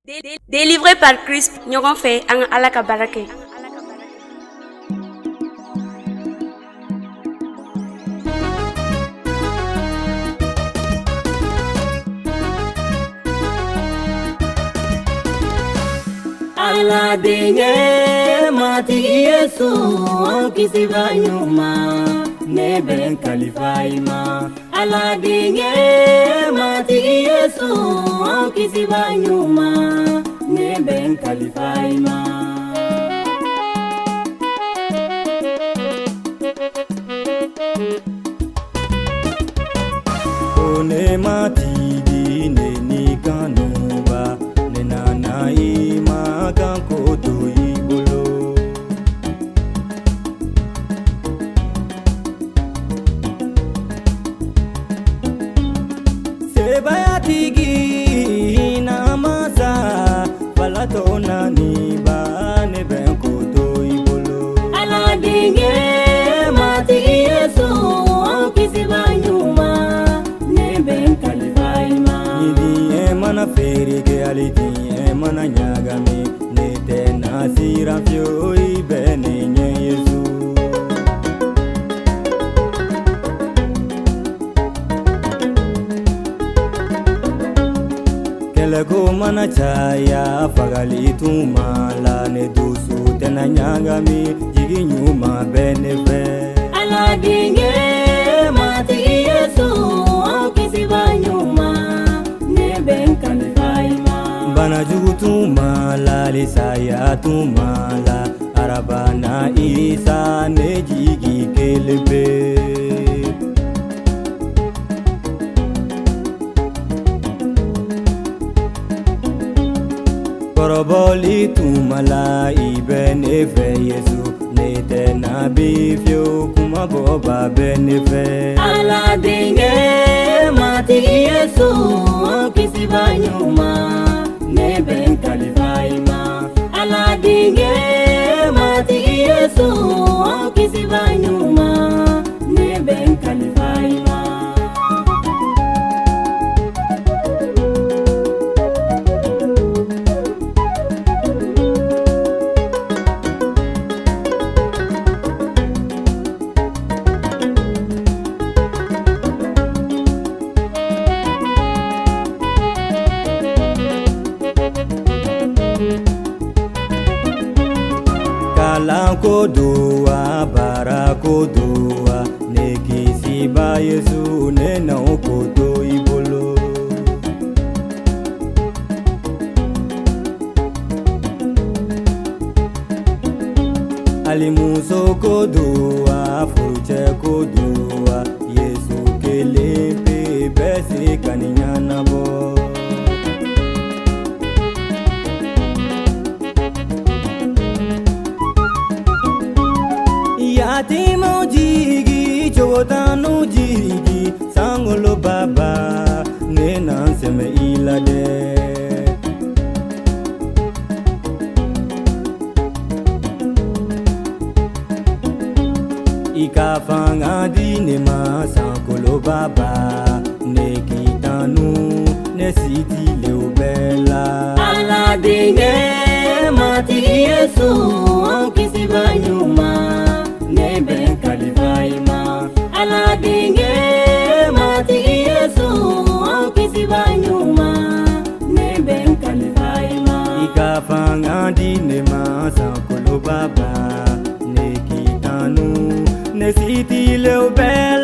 Délivré par Christ, ɲɔgɔn fɛ an ka Ala ka baara kɛ. Ala denye matigi Yesu kisi banyuma ne ben kalifaima. Ala denye matigi Yesu kisi banyuma ne ben kalifaima. One matigi ne ni kanuba ne nana ima kanko to ibolo. Sebayatigi na masa palato na ni ba ne benko to ibolo. Ala dinge matigi Yesu kisi banyuma ne ben kalifaima. Idi mana ferige alidi mana nyagami ne te nasira fio ibene nye Yesu. Kelego mana chaya fagali tumala ne dusu tena nyagami jigi nyuma benefe. Ala dinge matigi Yesu kisi banyuma ne ben kalifaima. Bana jugu tumala lisaya tumala arabana isa ne jigi kelebe. Koroboli tumala ibene fe Yesu ne te nabi fio kuma boba benefe. Ala dinge matigi Yesu kisi banyuma ne ben kalifaima. Ala dinge matigi Yesu kisi banyuma ne ben kalifaima. Kodoa barakodoa ne kisi ba Yesu ne na okodo ibolo. Alimuso kodoa fuche kodoa Yesu kelepe besi kaninyana bo. Yatimo jigi chotano jigi sangolo baba ne nanseme ilade. Ikafanga dine ma sangolo baba ne kitanu ne siti leobela. Ala dinge matigi Yesu kisi banyuma ne ben kalifaima. Ala dinge matigi Yesu kisi banyuma ne ben kalifaima. Ikafanga dine ma sankolo baba ne kitanu ne siti leobela.